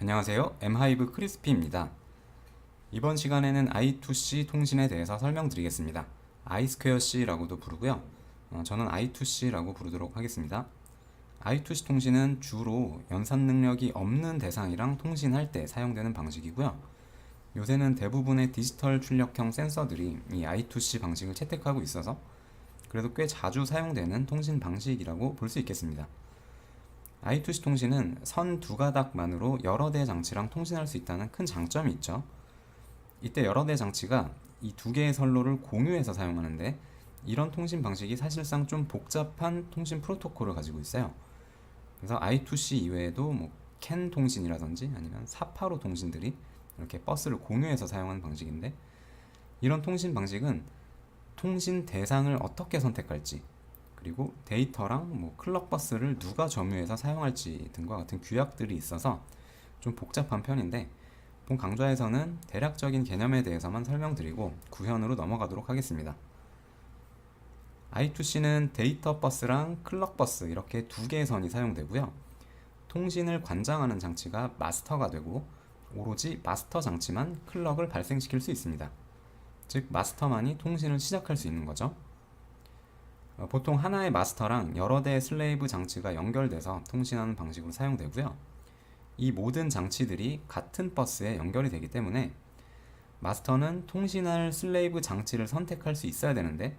안녕하세요. 엠하이브 크리스피입니다. 이번 시간에는 I2C 통신에 대해서 설명드리겠습니다. I2C라고도 부르고요. 저는 I2C라고 부르도록 하겠습니다. I2C 통신은 주로 연산 능력이 없는 대상이랑 통신할 때 사용되는 방식이고요. 요새는 대부분의 디지털 출력형 센서들이 이 I2C 방식을 채택하고 있어서 그래도 꽤 자주 사용되는 통신 방식이라고 볼 수 있겠습니다. I2C 통신은 선 두 가닥만으로 여러 대 장치랑 통신할 수 있다는 큰 장점이 있죠. 이때 여러 대 장치가 이 두 개의 선로를 공유해서 사용하는데 이런 통신 방식이 사실상 좀 복잡한 통신 프로토콜을 가지고 있어요. 그래서 I2C 이외에도 CAN 통신이라든지 아니면 485 통신들이 이렇게 버스를 공유해서 사용하는 방식인데 이런 통신 방식은 통신 대상을 어떻게 선택할지 그리고 데이터랑 클럭 버스를 누가 점유해서 사용할지 등과 같은 규약들이 있어서 좀 복잡한 편인데 본 강좌에서는 대략적인 개념에 대해서만 설명드리고 구현으로 넘어가도록 하겠습니다. I2C는 데이터 버스랑 클럭 버스 이렇게 두 개의 선이 사용되고요. 통신을 관장하는 장치가 마스터가 되고 오로지 마스터 장치만 클럭을 발생시킬 수 있습니다. 즉 마스터만이 통신을 시작할 수 있는 거죠. 보통 하나의 마스터랑 여러 대의 슬레이브 장치가 연결돼서 통신하는 방식으로 사용되고요. 이 모든 장치들이 같은 버스에 연결이 되기 때문에 마스터는 통신할 슬레이브 장치를 선택할 수 있어야 되는데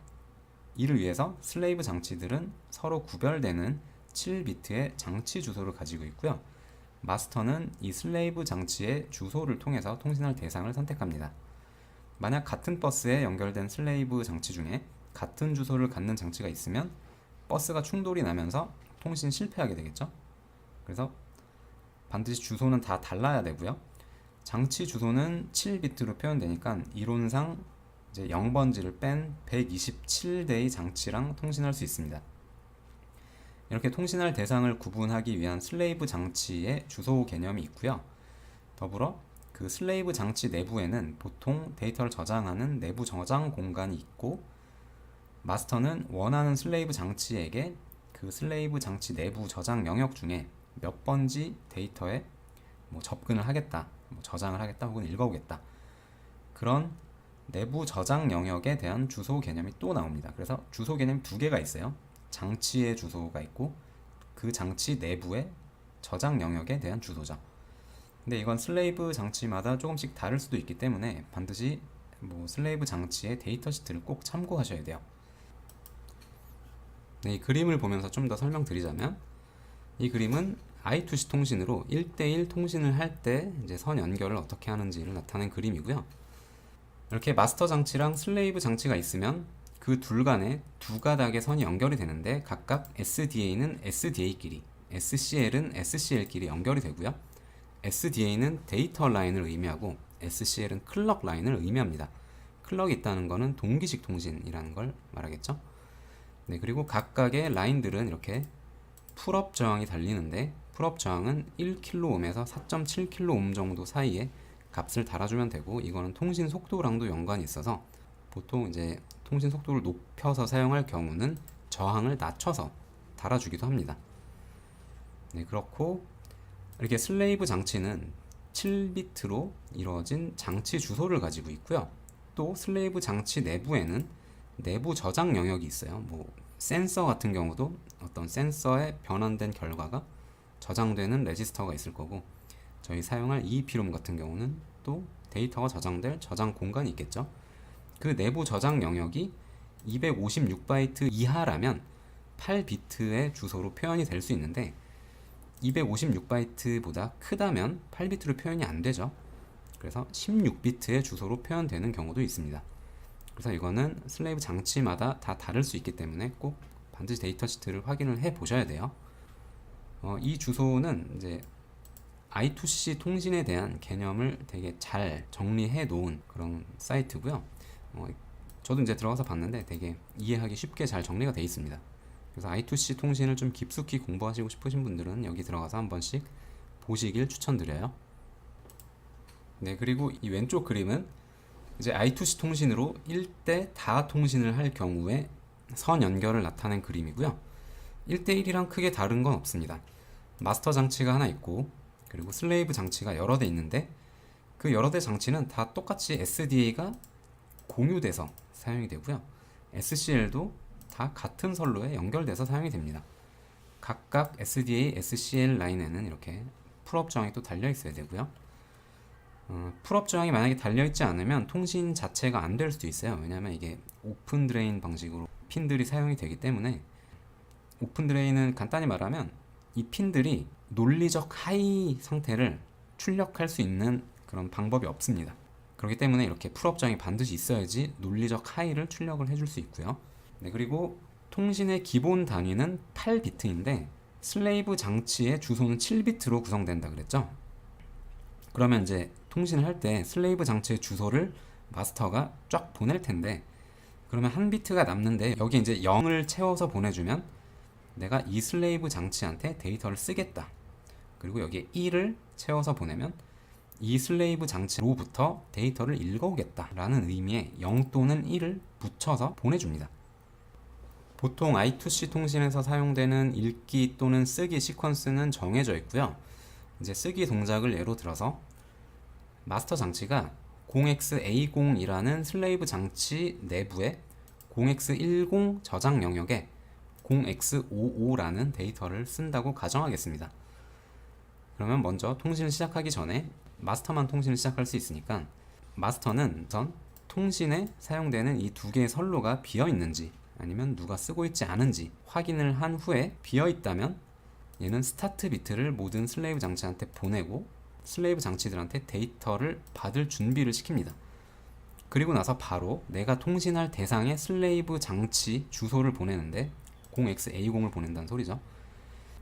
이를 위해서 슬레이브 장치들은 서로 구별되는 7비트의 장치 주소를 가지고 있고요. 마스터는 이 슬레이브 장치의 주소를 통해서 통신할 대상을 선택합니다. 만약 같은 버스에 연결된 슬레이브 장치 중에 같은 주소를 갖는 장치가 있으면 버스가 충돌이 나면서 통신 실패하게 되겠죠. 그래서 반드시 주소는 다 달라야 되고요. 장치 주소는 7비트로 표현되니까 이론상 이제 0번지를 뺀 127대의 장치랑 통신할 수 있습니다. 이렇게 통신할 대상을 구분하기 위한 슬레이브 장치의 주소 개념이 있고요. 더불어 그 슬레이브 장치 내부에는 보통 데이터를 저장하는 내부 저장 공간이 있고 마스터는 원하는 슬레이브 장치에게 그 슬레이브 장치 내부 저장 영역 중에 몇 번지 데이터에 접근을 하겠다, 저장을 하겠다 혹은 읽어오겠다 그런 내부 저장 영역에 대한 주소 개념이 또 나옵니다. 그래서 주소 개념이 두 개가 있어요. 장치의 주소가 있고 그 장치 내부의 저장 영역에 대한 주소죠. 근데 이건 슬레이브 장치마다 조금씩 다를 수도 있기 때문에 반드시 슬레이브 장치의 데이터 시트를 꼭 참고하셔야 돼요. 네, 이 그림을 보면서 좀 더 설명드리자면 이 그림은 I2C 통신으로 1대1 통신을 할 때 이제 선 연결을 어떻게 하는지를 나타낸 그림이고요. 이렇게 마스터 장치랑 슬레이브 장치가 있으면 그 둘 간에 두 가닥의 선이 연결이 되는데 각각 SDA는 SDA끼리, SCL은 SCL끼리 연결이 되고요. SDA는 데이터 라인을 의미하고 SCL은 클럭 라인을 의미합니다. 클럭이 있다는 것은 동기식 통신이라는 걸 말하겠죠. 네, 그리고 각각의 라인들은 이렇게 풀업 저항이 달리는데 풀업 저항은 1kΩ에서 4.7kΩ 정도 사이에 값을 달아주면 되고 이거는 통신 속도랑도 연관이 있어서 보통 이제 통신 속도를 높여서 사용할 경우는 저항을 낮춰서 달아주기도 합니다. 네, 그렇고 이렇게 슬레이브 장치는 7비트로 이루어진 장치 주소를 가지고 있고요. 또 슬레이브 장치 내부에는 내부 저장 영역이 있어요. 센서 같은 경우도 어떤 센서에 변환된 결과가 저장되는 레지스터가 있을 거고 저희 사용할 EEPROM 같은 경우는 또 데이터가 저장될 저장 공간이 있겠죠. 그 내부 저장 영역이 256바이트 이하라면 8비트의 주소로 표현이 될 수 있는데 256바이트보다 크다면 8비트로 표현이 안 되죠. 그래서 16비트의 주소로 표현되는 경우도 있습니다. 그래서 이거는 슬레이브 장치마다 다 다를 수 있기 때문에 꼭 반드시 데이터 시트를 확인을 해 보셔야 돼요. 이 주소는 이제 I2C 통신에 대한 개념을 되게 잘 정리해 놓은 그런 사이트고요. 저도 이제 들어가서 봤는데 되게 이해하기 쉽게 잘 정리가 되어 있습니다. 그래서 I2C 통신을 좀 깊숙이 공부하시고 싶으신 분들은 여기 들어가서 한 번씩 보시길 추천드려요. 네, 그리고 이 왼쪽 그림은 이제 I2C 통신으로 1대 다 통신을 할 경우에 선 연결을 나타낸 그림이고요. 1대1이랑 크게 다른 건 없습니다. 마스터 장치가 하나 있고 그리고 슬레이브 장치가 여러 대 있는데 그 여러 대 장치는 다 똑같이 SDA가 공유돼서 사용이 되고요. SCL도 다 같은 선로에 연결돼서 사용이 됩니다. 각각 SDA, SCL 라인에는 이렇게 풀업 저항이 또 달려 있어야 되고요. 풀업 저항이 만약에 달려 있지 않으면 통신 자체가 안 될 수도 있어요. 왜냐하면 이게 오픈 드레인 방식으로 핀들이 사용이 되기 때문에. 오픈 드레인은 간단히 말하면 이 핀들이 논리적 하이 상태를 출력할 수 있는 그런 방법이 없습니다. 그렇기 때문에 이렇게 풀업 저항이 반드시 있어야지 논리적 하이를 출력을 해줄 수 있고요. 네, 그리고 통신의 기본 단위는 8비트인데 슬레이브 장치의 주소는 7비트로 구성된다 그랬죠. 그러면 이제 통신을 할 때 슬레이브 장치의 주소를 마스터가 쫙 보낼 텐데, 그러면 한 비트가 남는데 여기 이제 0을 채워서 보내주면 내가 이 슬레이브 장치한테 데이터를 쓰겠다. 그리고 여기에 1을 채워서 보내면 이 슬레이브 장치로부터 데이터를 읽어오겠다 라는 의미의 0 또는 1을 붙여서 보내줍니다. 보통 I2C 통신에서 사용되는 읽기 또는 쓰기 시퀀스는 정해져 있고요. 이제 쓰기 동작을 예로 들어서 마스터 장치가 0x80이라는 슬레이브 장치 내부에 0x10 저장 영역에 0x55라는 데이터를 쓴다고 가정하겠습니다. 그러면 먼저 통신을 시작하기 전에 마스터만 통신을 시작할 수 있으니까 마스터는 우선 통신에 사용되는 이 두 개의 선로가 비어 있는지 아니면 누가 쓰고 있지 않은지 확인을 한 후에 비어 있다면 얘는 스타트 비트를 모든 슬레이브 장치한테 보내고 슬레이브 장치들한테 데이터를 받을 준비를 시킵니다. 그리고 나서 바로 내가 통신할 대상의 슬레이브 장치 주소를 보내는데 0x80을 보낸다는 소리죠.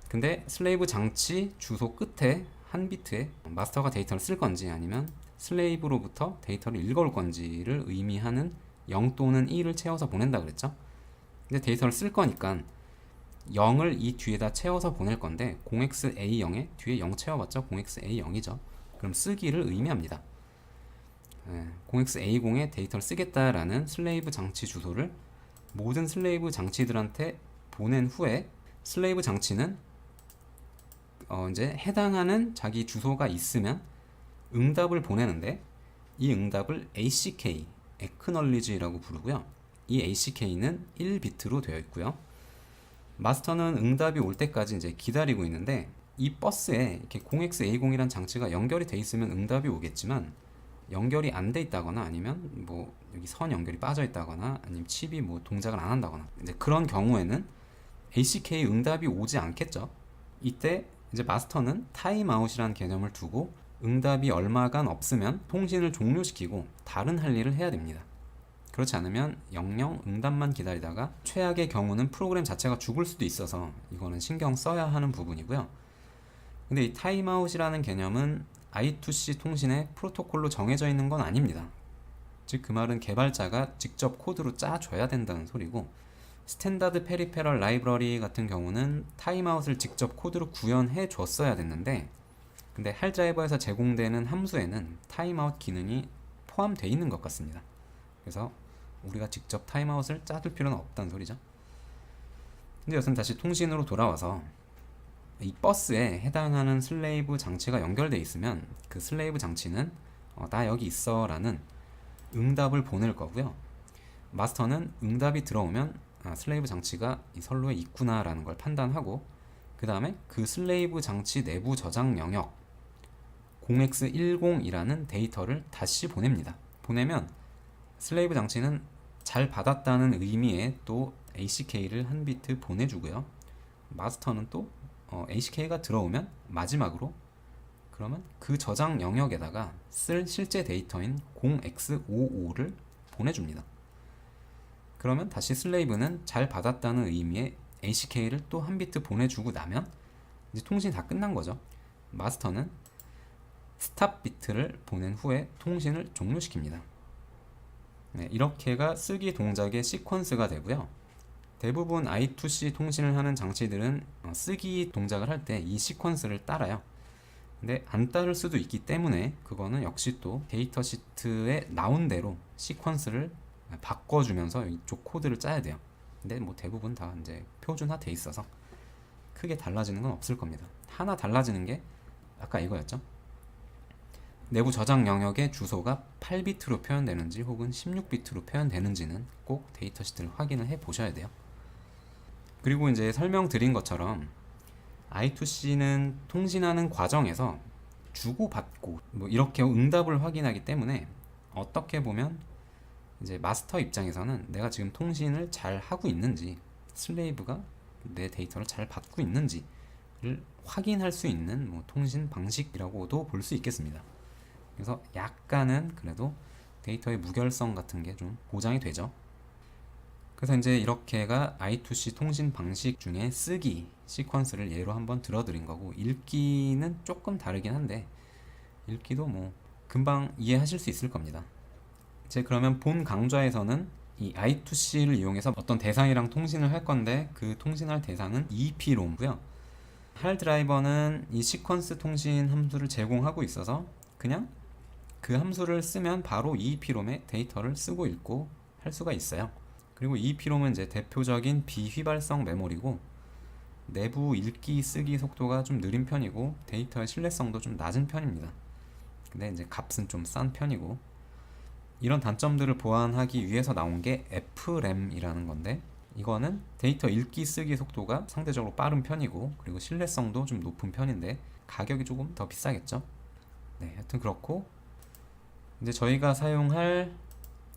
근데 슬레이브 장치 주소 끝에 한 비트에 마스터가 데이터를 쓸 건지 아니면 슬레이브로부터 데이터를 읽어올 건지를 의미하는 0 또는 1을 채워서 보낸다 그랬죠. 근데 데이터를 쓸 거니까 0을 이 뒤에다 채워서 보낼 건데 0xa0에 뒤에 0 채워봤자 0xa0이죠. 그럼 쓰기를 의미합니다. 0xa0에 데이터를 쓰겠다라는 슬레이브 장치 주소를 모든 슬레이브 장치들한테 보낸 후에 슬레이브 장치는 이제 해당하는 자기 주소가 있으면 응답을 보내는데 이 응답을 ACK, Acknowledge라고 부르고요. 이 ACK는 1비트로 되어 있고요. 마스터는 응답이 올 때까지 이제 기다리고 있는데 이 버스에 이렇게 0x80이란 장치가 연결이 돼 있으면 응답이 오겠지만 연결이 안 돼 있다거나 아니면 뭐 여기 선 연결이 빠져 있다거나 아니면 칩이 뭐 동작을 안 한다거나 이제 그런 경우에는 ACK 응답이 오지 않겠죠. 이때 이제 마스터는 타임아웃이라는 개념을 두고 응답이 얼마간 없으면 통신을 종료시키고 다른 할 일을 해야 됩니다. 그렇지 않으면 영영 응답만 기다리다가 최악의 경우는 프로그램 자체가 죽을 수도 있어서 이거는 신경 써야 하는 부분이고요. 근데 이 타임아웃이라는 개념은 I2C 통신의 프로토콜로 정해져 있는 건 아닙니다. 즉 그 말은 개발자가 직접 코드로 짜줘야 된다는 소리고, 스탠다드 페리페럴 라이브러리 같은 경우는 타임아웃을 직접 코드로 구현해 줬어야 됐는데 근데 할자이버에서 제공되는 함수에는 타임아웃 기능이 포함되어 있는 것 같습니다. 그래서 우리가 직접 타임아웃을 짜둘 필요는 없다는 소리죠. 근데 여튼 다시 통신으로 돌아와서 이 버스에 해당하는 슬레이브 장치가 연결되어 있으면 그 슬레이브 장치는 나 여기 있어 라는 응답을 보낼 거고요. 마스터는 응답이 들어오면 슬레이브 장치가 이 선로에 있구나 라는 걸 판단하고 그 다음에 그 슬레이브 장치 내부 저장 영역 0x10이라는 데이터를 다시 보냅니다. 보내면 슬레이브 장치는 잘 받았다는 의미의 또 ACK를 한 비트 보내주고요. 마스터는 또 ACK가 들어오면 마지막으로 그러면 그 저장 영역에다가 쓸 실제 데이터인 0x55를 보내줍니다. 그러면 다시 슬레이브는 잘 받았다는 의미의 ACK를 또 한 비트 보내주고 나면 이제 통신이 다 끝난 거죠. 마스터는 스탑 비트를 보낸 후에 통신을 종료시킵니다. 네, 이렇게가 쓰기 동작의 시퀀스가 되고요. 대부분 I2C 통신을 하는 장치들은 쓰기 동작을 할 때 이 시퀀스를 따라요. 근데 안 따를 수도 있기 때문에 그거는 역시 또 데이터 시트에 나온 대로 시퀀스를 바꿔주면서 이쪽 코드를 짜야 돼요. 근데 뭐 대부분 다 이제 표준화 돼 있어서 크게 달라지는 건 없을 겁니다. 하나 달라지는 게 아까 이거였죠. 내부 저장 영역의 주소가 8비트로 표현되는지 혹은 16비트로 표현되는지는 꼭 데이터 시트를 확인을 해 보셔야 돼요. 그리고 이제 설명드린 것처럼 I2C는 통신하는 과정에서 주고받고 뭐 이렇게 응답을 확인하기 때문에 어떻게 보면 이제 마스터 입장에서는 내가 지금 통신을 잘 하고 있는지, 슬레이브가 내 데이터를 잘 받고 있는지를 확인할 수 있는 뭐 통신 방식이라고도 볼 수 있겠습니다. 그래서 약간은 그래도 데이터의 무결성 같은 게 좀 보장이 되죠. 그래서 이제 이렇게가 I2C 통신 방식 중에 쓰기 시퀀스를 예로 한번 들어드린 거고, 읽기는 조금 다르긴 한데 읽기도 뭐 금방 이해하실 수 있을 겁니다. 이제 그러면 본 강좌에서는 이 I2C를 이용해서 어떤 대상이랑 통신을 할 건데, 그 통신할 대상은 EEPROM고요. 할 드라이버는 이 시퀀스 통신 함수를 제공하고 있어서 그냥 그 함수를 쓰면 바로 EEPROM의 데이터를 쓰고 읽고 할 수가 있어요. 그리고 EEPROM은 이제 대표적인 비휘발성 메모리고, 내부 읽기 쓰기 속도가 좀 느린 편이고 데이터의 신뢰성도 좀 낮은 편입니다. 근데 이제 값은 좀 싼 편이고, 이런 단점들을 보완하기 위해서 나온 게 FRAM이라는 건데, 이거는 데이터 읽기 쓰기 속도가 상대적으로 빠른 편이고 그리고 신뢰성도 좀 높은 편인데 가격이 조금 더 비싸겠죠. 네, 하여튼 그렇고, 이제 저희가 사용할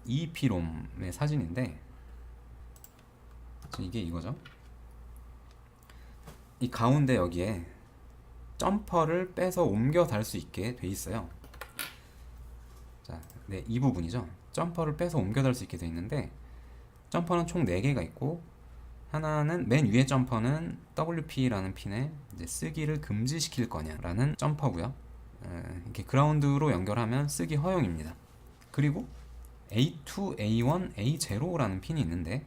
EEPROM의 사진인데 이게 이거죠. 이 가운데 여기에 점퍼를 빼서 옮겨 달 수 있게 돼 있어요. 자, 네, 이 부분이죠. 점퍼를 빼서 옮겨 달 수 있게 돼 있는데, 점퍼는 총 4개가 있고, 하나는 맨 위에 점퍼는 WP라는 핀에 이제 쓰기를 금지시킬 거냐라는 점퍼고요. 이렇게 그라운드로 연결하면 쓰기 허용입니다. 그리고 A2, A1, A0라는 핀이 있는데,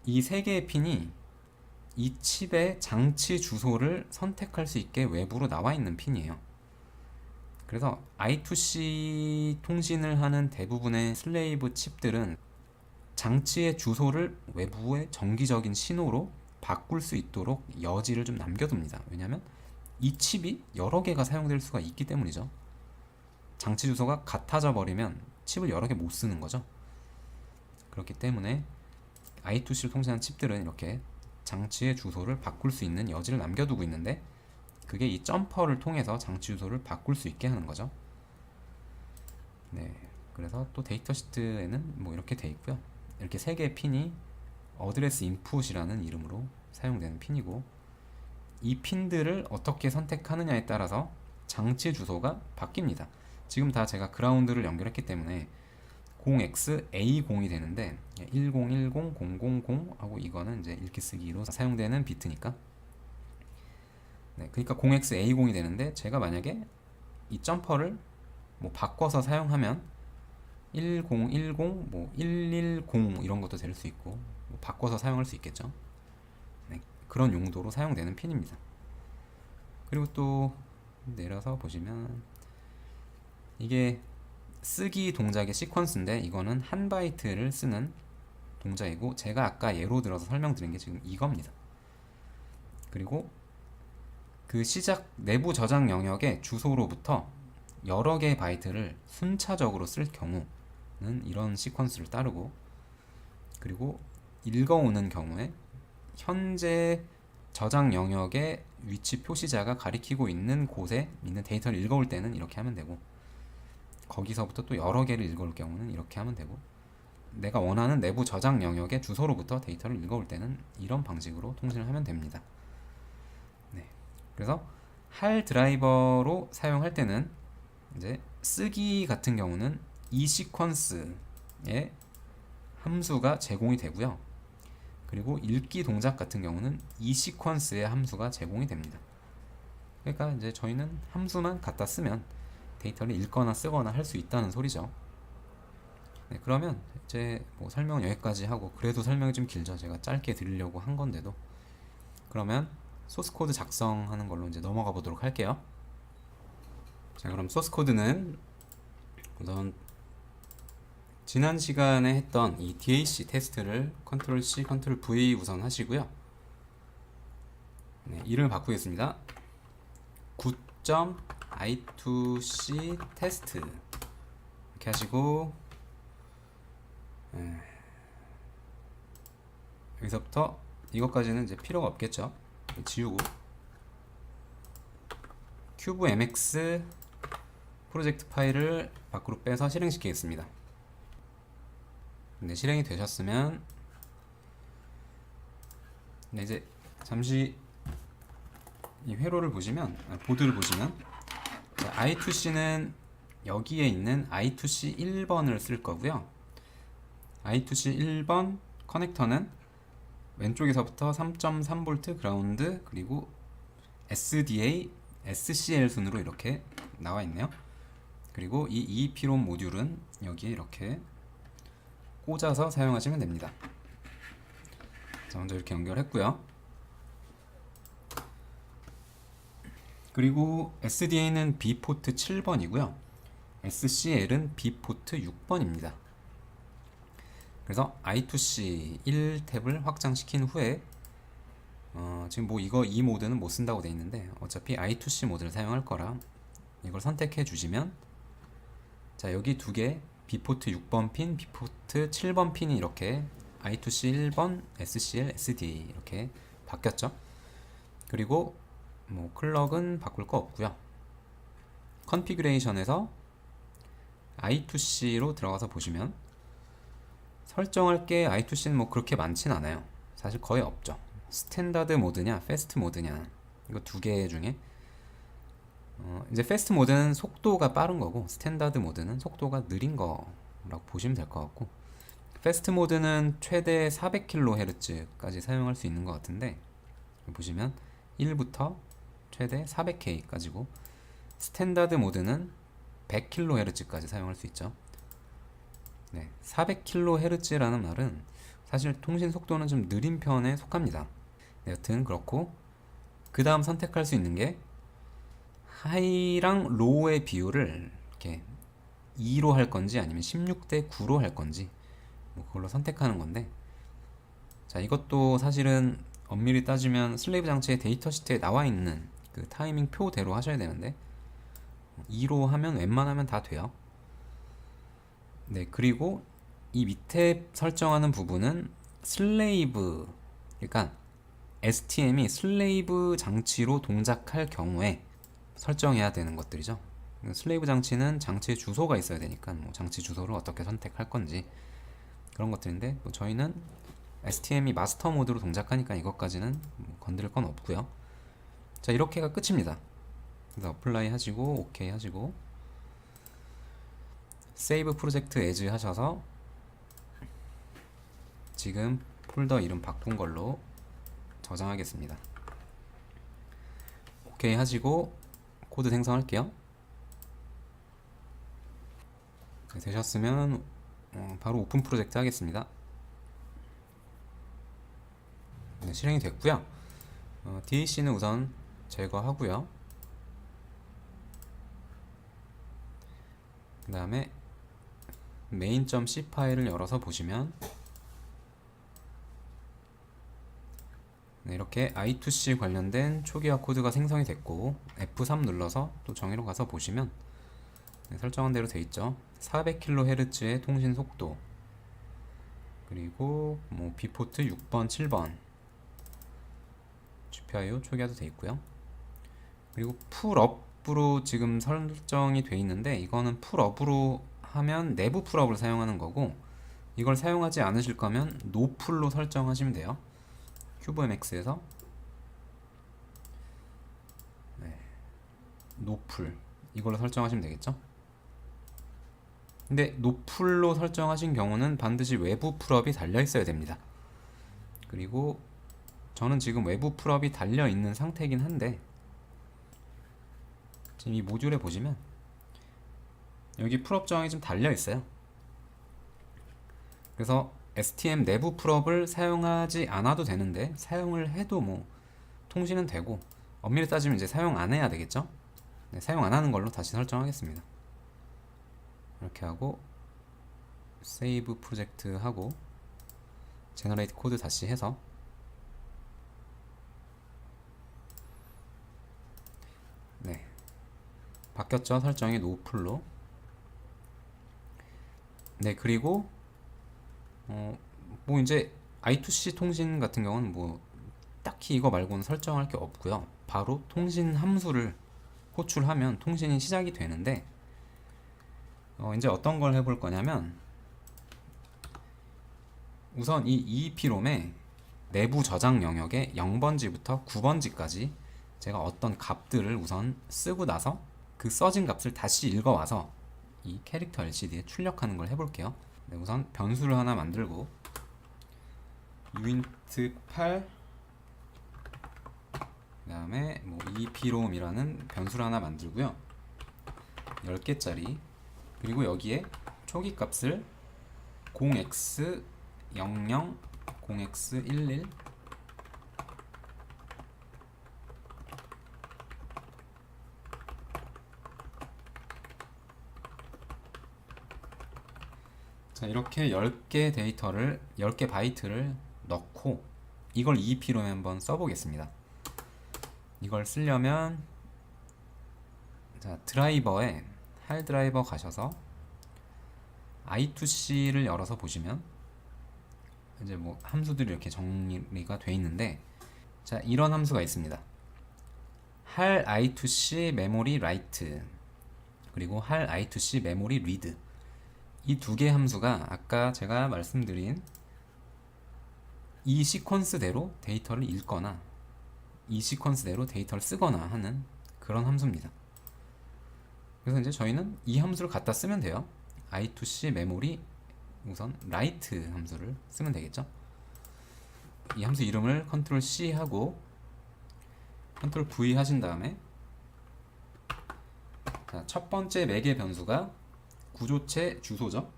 이 3개의 핀이 이 칩의 장치 주소를 선택할 수 있게 외부로 나와 있는 핀이에요. 그래서 I2C 통신을 하는 대부분의 슬레이브 칩들은 장치의 주소를 외부의 정기적인 신호로 바꿀 수 있도록 여지를 좀 남겨둡니다. 왜냐하면 이 칩이 여러 개가 사용될 수가 있기 때문이죠. 장치 주소가 같아져 버리면 칩을 여러 개 못 쓰는 거죠. 그렇기 때문에 I2C를 통신하는 칩들은 이렇게 장치의 주소를 바꿀 수 있는 여지를 남겨두고 있는데, 그게 이 점퍼를 통해서 장치 주소를 바꿀 수 있게 하는 거죠. 네, 그래서 또 데이터 시트에는 뭐 이렇게 돼 있고요. 이렇게 3개의 핀이 어드레스 인풋이라는 이름으로 사용되는 핀이고, 이 핀들을 어떻게 선택하느냐에 따라서 장치 주소가 바뀝니다. 지금 다 제가 그라운드를 연결했기 때문에 0xA0이 되는데, 1010, 000 하고 이거는 이제 읽기 쓰기로 사용되는 비트니까, 네, 그러니까 0xA0이 되는데, 제가 만약에 이 점퍼를 뭐 바꿔서 사용하면 1010, 뭐 110 이런 것도 될 수 있고, 뭐 바꿔서 사용할 수 있겠죠. 네, 그런 용도로 사용되는 핀입니다. 그리고 또 내려서 보시면 이게 쓰기 동작의 시퀀스인데, 이거는 1바이트를 쓰는 동작이고, 제가 아까 예로 들어서 설명드린 게 지금 이겁니다. 그리고 그 시작 내부 저장 영역의 주소로부터 여러 개의 바이트를 순차적으로 쓸 경우는 이런 시퀀스를 따르고, 그리고 읽어오는 경우에 현재 저장 영역의 위치 표시자가 가리키고 있는 곳에 있는 데이터를 읽어올 때는 이렇게 하면 되고, 거기서부터 또 여러 개를 읽어올 경우는 이렇게 하면 되고, 내가 원하는 내부 저장 영역의 주소로부터 데이터를 읽어올 때는 이런 방식으로 통신을 하면 됩니다. 네, 그래서 할 드라이버로 사용할 때는 이제 쓰기 같은 경우는 이 시퀀스의 함수가 제공이 되고요. 그리고 읽기 동작 같은 경우는 이 시퀀스의 함수가 제공이 됩니다. 그러니까 이제 저희는 함수만 갖다 쓰면 데이터를 읽거나 쓰거나 할 수 있다는 소리죠. 네, 그러면 이제 뭐 설명은 여기까지 하고, 그래도 설명이 좀 길죠. 제가 짧게 드리려고 한 건데도. 그러면 소스 코드 작성하는 걸로 이제 넘어가 보도록 할게요. 자, 그럼 소스 코드는 우선 지난 시간에 했던 이 DAC 테스트를 컨트롤 C, 컨트롤 V 우선 하시고요. 네, 이름을 바꾸겠습니다. i2c 테스트 이렇게 하시고, 여기서부터 이것까지는 이제 필요가 없겠죠. 지우고 큐브 mx 프로젝트 파일을 밖으로 빼서 실행시키겠습니다. 네, 실행이 되셨으면 네, 이제 잠시 이 회로를 보시면, 보드를 보시면 i2c는 여기에 있는 i2c 1번을 쓸 거고요. i2c 1번 커넥터는 왼쪽에서부터 3.3V 그라운드 그리고 SDA, SCL 순으로 이렇게 나와 있네요. 그리고 이 EEPROM 모듈은 여기에 이렇게 꽂아서 사용하시면 됩니다. 자, 먼저 이렇게 연결했고요. 그리고 SDA는 B포트 7번이고요. SCL은 B포트 6번입니다. 그래서 I2C 1탭을 확장시킨 후에 지금 뭐 이 모드는 못 쓴다고 되어 있는데 어차피 I2C 모드를 사용할 거라 이걸 선택해 주시면, 자, 여기 두 개 B포트 6번 핀, B포트 7번 핀이 이렇게 I2C 1번, SCL, SDA 이렇게 바뀌었죠. 그리고 뭐 클럭은 바꿀 거 없고요. 컨피그레이션에서 I2C로 들어가서 보시면 설정할 게 I2C는 뭐 그렇게 많진 않아요. 사실 거의 없죠. 스탠다드 모드냐 패스트 모드냐, 이거 두 개 중에 이제 패스트 모드는 속도가 빠른 거고 스탠다드 모드는 속도가 느린 거라고 보시면 될 것 같고, 패스트 모드는 최대 400kHz까지 사용할 수 있는 것 같은데 보시면 1부터 최대 400K까지고, 스탠다드 모드는 100kHz까지 사용할 수 있죠. 네, 400kHz라는 말은 사실 통신 속도는 좀 느린 편에 속합니다. 네, 여튼 그렇고, 그 다음 선택할 수 있는 게 하이랑 로우의 비율을 이렇게 2로 할 건지 아니면 16대 9로 할 건지 뭐 그걸로 선택하는 건데, 자, 이것도 사실은 엄밀히 따지면 슬레이브 장치의 데이터 시트에 나와 있는 그 타이밍 표대로 하셔야 되는데 2로 하면 웬만하면 다 돼요. 네, 그리고 이 밑에 설정하는 부분은 슬레이브, 그러니까 STM이 슬레이브 장치로 동작할 경우에 설정해야 되는 것들이죠. 슬레이브 장치는 장치의 주소가 있어야 되니까 뭐 장치 주소를 어떻게 선택할 건지 그런 것들인데, 뭐 저희는 STM이 마스터 모드로 동작하니까 이것까지는 뭐 건드릴 건 없고요. 자, 이렇게가 끝입니다. 그래서 어플라이 하시고 오케이 하시고 세이브 프로젝트 에즈 하셔서 지금 폴더 이름 바꾼 걸로 저장하겠습니다. 오케이 하시고 코드 생성할게요. 네, 되셨으면 바로 오픈 프로젝트 하겠습니다. 네, 실행이 됐고요. DAC는 우선 제거하고요. 그 다음에 main.c 파일을 열어서 보시면 네, 이렇게 I2C 관련된 초기화 코드가 생성이 됐고, F3 눌러서 또 정의로 가서 보시면 네, 설정한 대로 돼 있죠. 400kHz의 통신 속도, 그리고 뭐 B포트 6번, 7번 GPIO 초기화도 돼 있고요. 그리고 풀업으로 지금 설정이 돼 있는데 이거는 풀업으로 하면 내부 풀업을 사용하는 거고, 이걸 사용하지 않으실 거면 노풀로 설정하시면 돼요. 큐브MX에서 네, 노풀 이걸로 설정하시면 되겠죠. 근데 노풀로 설정하신 경우는 반드시 외부 풀업이 달려 있어야 됩니다. 그리고 저는 지금 외부 풀업이 달려 있는 상태이긴 한데, 지금 이 모듈에 보시면 여기 풀업 정이 좀 달려 있어요. 그래서 STM 내부 풀업을 사용하지 않아도 되는데 사용을 해도 뭐 통신은 되고, 엄밀히 따지면 이제 사용 안 해야 되겠죠. 네, 사용 안 하는 걸로 다시 설정하겠습니다. 이렇게 하고 세이브 프로젝트 하고 제너레이트 코드 다시 해서 네, 바뀌었죠? 설정이 노풀로. 네, 그리고 뭐 이제 I2C 통신 같은 경우는 뭐 딱히 이거 말고는 설정할 게 없고요. 바로 통신 함수를 호출하면 통신이 시작이 되는데, 이제 어떤 걸 해볼 거냐면, 우선 이 EEPROM의 내부 저장 영역에 0번지부터 9번지까지 제가 어떤 값들을 우선 쓰고 나서 그 써진 값을 다시 읽어와서 이 캐릭터 LCD에 출력하는 걸 해볼게요. 네, 우선 변수를 하나 만들고 uint8 그 다음에 뭐 EEPROM이라는 변수를 하나 만들고요. 10개짜리. 그리고 여기에 초기 값을 0x00, 0x11, 자, 이렇게 10개 바이트를 넣고 이걸 EEPROM에 한번 써보겠습니다. 이걸 쓰려면 자, 드라이버에 할 드라이버 가셔서 I2C를 열어서 보시면 이제 뭐 함수들이 이렇게 정리가 돼 있는데, 자, 이런 함수가 있습니다. 할 I2C 메모리 라이트 그리고 할 I2C 메모리 리드. 이 두 개 함수가 아까 제가 말씀드린 이 시퀀스대로 데이터를 읽거나 이 시퀀스대로 데이터를 쓰거나 하는 그런 함수입니다. 그래서 이제 저희는 이 함수를 갖다 쓰면 돼요. I2C 메모리 우선 write 함수를 쓰면 되겠죠. 이 함수 이름을 컨트롤 C 하고 컨트롤 V 하신 다음에, 자, 첫 번째 매개 변수가 구조체 주소죠.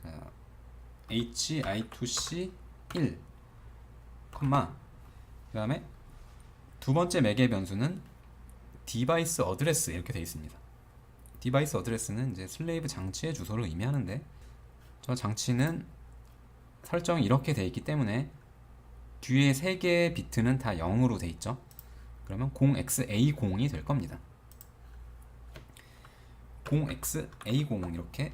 자, hi2c 1, 콤마, 그 다음에 두 번째 매개 변수는 디바이스 어드레스 이렇게 되어 있습니다. 디바이스 어드레스는 이제 슬레이브 장치의 주소를 의미하는데, 저 장치는 설정이 이렇게 되어 있기 때문에 뒤에 3개의 비트는 다 0으로 되어 있죠. 그러면 0xa0이 될 겁니다. 0xa0 이렇게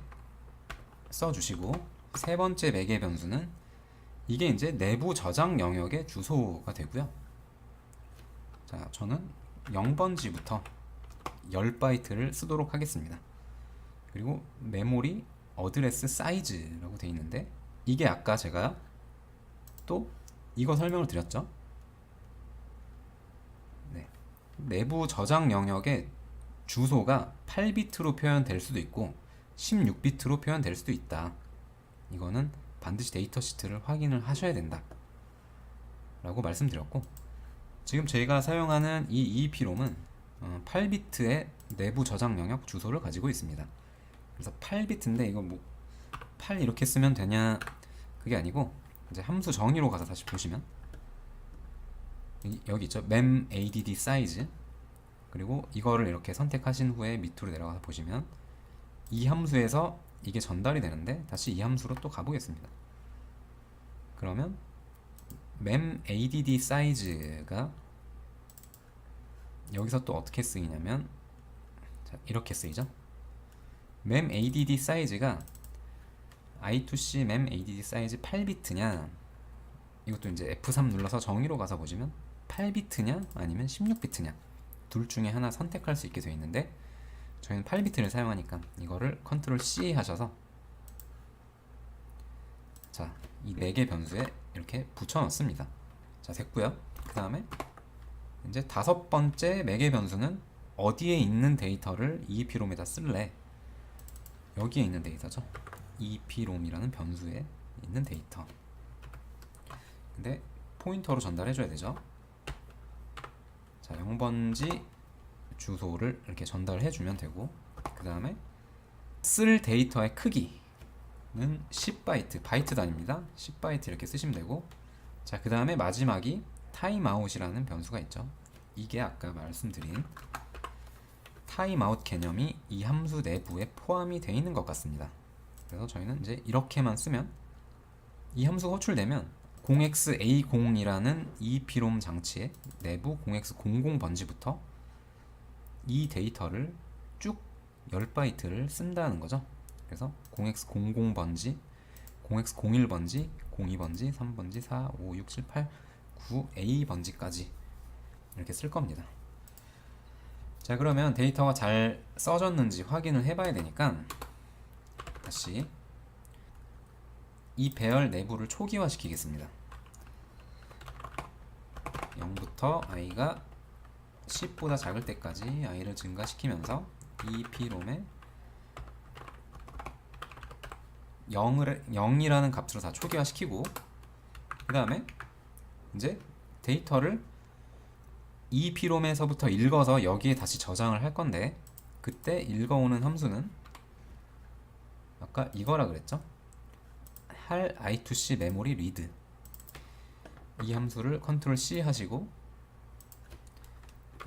써주시고, 세 번째 매개 변수는 이게 이제 내부 저장 영역의 주소가 되고요. 자, 저는 0번지부터 10바이트를 쓰도록 하겠습니다. 그리고 메모리 어드레스 사이즈라고 되어 있는데, 이게 아까 제가 또 이거 설명을 드렸죠. 네. 내부 저장 영역의 주소가 8비트로 표현될 수도 있고 16비트로 표현될 수도 있다. 이거는 반드시 데이터 시트를 확인을 하셔야 된다 라고 말씀드렸고, 지금 저희가 사용하는 이 EEPROM은 8비트의 내부 저장 영역 주소를 가지고 있습니다. 그래서 8비트인데 이거 뭐 8 이렇게 쓰면 되냐, 그게 아니고 이제 함수 정의로 가서 다시 보시면 여기 있죠. mem add size. 그리고 이거를 이렇게 선택하신 후에 밑으로 내려가서 보시면 이 함수에서 이게 전달이 되는데, 다시 이 함수로 또 가보겠습니다. 그러면 mem add size가 여기서 또 어떻게 쓰이냐면, 자, 이렇게 쓰이죠. mem add size가 I2C mem add size 8비트냐, 이것도 이제 F3 눌러서 정의로 가서 보시면 8비트냐 아니면 16비트냐 둘 중에 하나 선택할 수 있게 되어 있는데, 저희는 8비트를 사용하니까 이거를 컨트롤 C 하셔서, 자, 이 4개 변수에 이렇게 붙여 넣습니다. 자, 됐고요. 그 다음에 이제 5번째 매개 변수는 어디에 있는 데이터를 EEPROM에다 쓸래? 여기에 있는 데이터죠. EEPROM이라는 변수에 있는 데이터. 근데 포인터로 전달해줘야 되죠. 자, 0번지 주소를 이렇게 전달해주면 되고, 그 다음에 쓸 데이터의 크기는 10바이트, 바이트 단위입니다. 10바이트 이렇게 쓰시면 되고, 자, 그 다음에 마지막이 타임아웃이라는 변수가 있죠. 이게 아까 말씀드린 타임아웃 개념이 이 함수 내부에 포함이 되어 있는 것 같습니다. 그래서 저희는 이제 이렇게만 쓰면, 이 함수가 호출되면 0xa0이라는 EEPROM 장치의 내부 0x00번지부터 이 데이터를 쭉 10바이트를 쓴다는 거죠. 그래서 0x00번지, 0x01번지, 02번지, 3번지, 4, 5, 6, 7, 8, 9, A번지까지 이렇게 쓸 겁니다. 자, 그러면 데이터가 잘 써졌는지 확인을 해봐야 되니까 다시 이 배열 내부를 초기화 시키겠습니다. 0부터 i가 10보다 작을 때까지 i를 증가시키면서 이 p롬에 0이라는 값으로 다 초기화 시키고, 그 다음에 이제 데이터를 이 p롬에서부터 읽어서 여기에 다시 저장을 할 건데, 그때 읽어오는 함수는 아까 이거라 그랬죠? 할 i2c 메모리 read, 이 함수를 컨트롤 C 하시고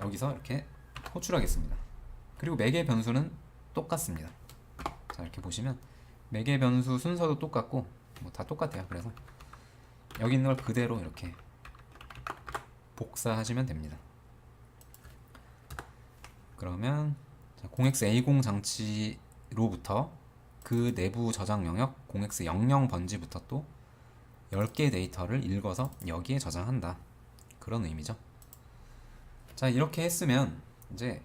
여기서 이렇게 호출하겠습니다. 그리고 매개 변수는 똑같습니다. 자, 이렇게 보시면 매개 변수 순서도 똑같고 뭐 다 똑같아요. 그래서 여기 있는 걸 그대로 이렇게 복사하시면 됩니다. 그러면 0x80 장치로부터 그 내부 저장 영역 0x00번지부터 또 10개의 데이터를 읽어서 여기에 저장한다, 그런 의미죠. 자, 이렇게 했으면 이제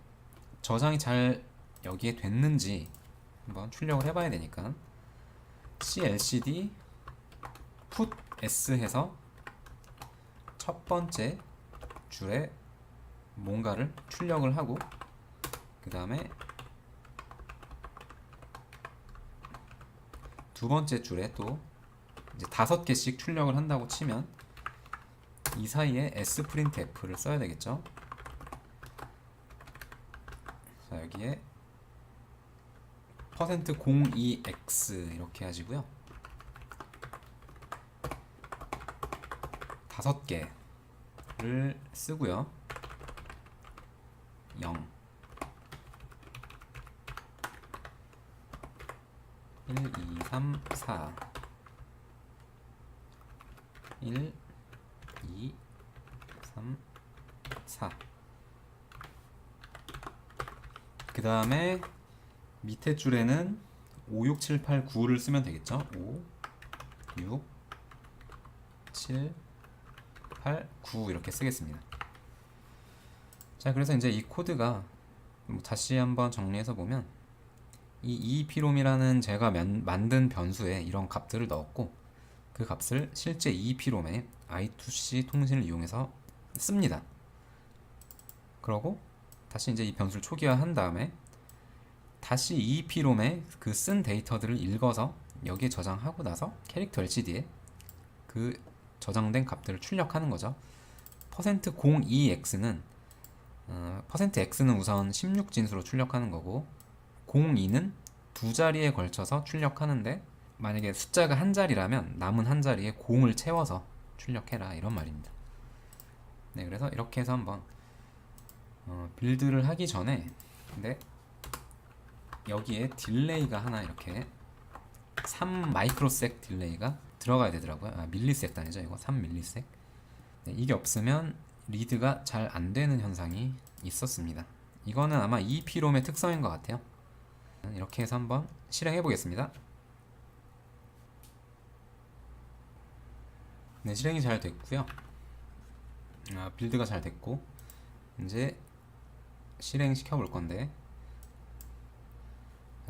저장이 잘 여기에 됐는지 한번 출력을 해봐야 되니까 clcd put s 해서 첫 번째 줄에 뭔가를 출력을 하고, 그 다음에 두 번째 줄에 또 이제 5개씩 출력을 한다고 치면 이 사이에 sprintf를 써야 되겠죠. 자, 여기에 %02x 이렇게 하시고요. 5개를 쓰고요. 0 1, 2, 3, 4 1, 2, 3, 4. 그 다음에 밑에 줄에는 5, 6, 7, 8, 9를 쓰면 되겠죠. 5, 6, 7, 8, 9 이렇게 쓰겠습니다. 자, 그래서 이제 이 코드가 다시 한번 정리해서 보면 이 EEPROM이라는 제가 만든 변수에 이런 값들을 넣었고, 그 값을 실제 EEPROM에 I2C 통신을 이용해서 씁니다. 그러고 다시 이제 이 변수를 초기화한 다음에 다시 EEPROM에 그 쓴 데이터들을 읽어서 여기에 저장하고 나서 캐릭터 LCD에 그 저장된 값들을 출력하는 거죠. %02x는 %x는 우선 16진수로 출력하는 거고, 02는 두 자리에 걸쳐서 출력하는데 만약에 숫자가 한 자리라면 남은 한 자리에 0을 채워서 출력해라, 이런 말입니다. 네, 그래서 이렇게 해서 한번 빌드를 하기 전에, 근데 여기에 딜레이가 하나 이렇게 3 마이크로색 딜레이가 들어가야 되더라고요. 밀리색 단위죠. 이거 3 밀리색. 네, 이게 없으면 리드가 잘 안 되는 현상이 있었습니다. 이거는 아마 EEPROM의 특성인 것 같아요. 이렇게 해서 한번 실행해 보겠습니다. 네, 실행이 잘 됐고요. 빌드가 잘 됐고, 이제 실행시켜 볼 건데,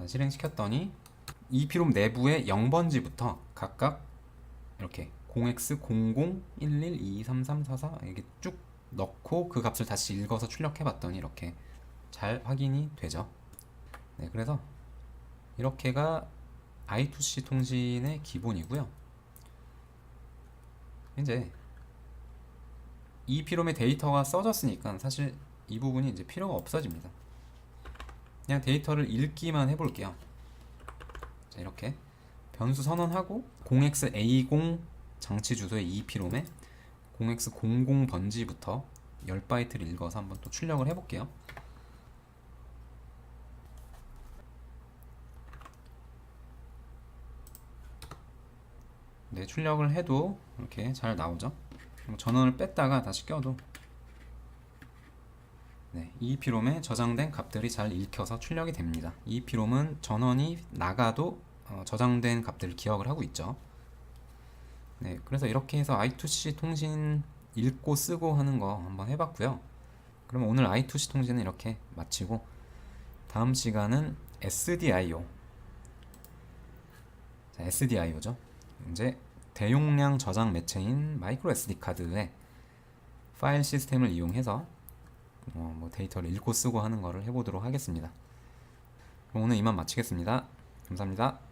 실행시켰더니 EEPROM 내부의 0번지부터 각각 이렇게 0x00, 11, 22, 33, 44 이렇게 쭉 넣고 그 값을 다시 읽어서 출력해 봤더니 이렇게 잘 확인이 되죠. 네, 그래서 이렇게가 I2C 통신의 기본이고요. 이제 EEPROM의 데이터가 써졌으니까 사실 이 부분이 이제 필요가 없어집니다. 그냥 데이터를 읽기만 해볼게요. 자, 이렇게 변수 선언하고 0x80 장치 주소의 EEPROM에 0x00번지부터 10바이트를 읽어서 한번 또 출력을 해볼게요. 네, 출력을 해도 이렇게 잘 나오죠. 전원을 뺐다가 다시 껴도 네, EEPROM에 저장된 값들이 잘 읽혀서 출력이 됩니다. EEPROM은 전원이 나가도 저장된 값들을 기억을 하고 있죠. 네, 그래서 이렇게 해서 I2C 통신 읽고 쓰고 하는 거 한번 해봤고요. 그러면 오늘 I2C 통신은 이렇게 마치고 다음 시간은 SDIO. 자, SDIO죠. 이제 대용량 저장 매체인 마이크로 SD 카드에 파일 시스템을 이용해서 뭐 데이터를 읽고 쓰고 하는 거를 해보도록 하겠습니다. 그럼 오늘 이만 마치겠습니다. 감사합니다.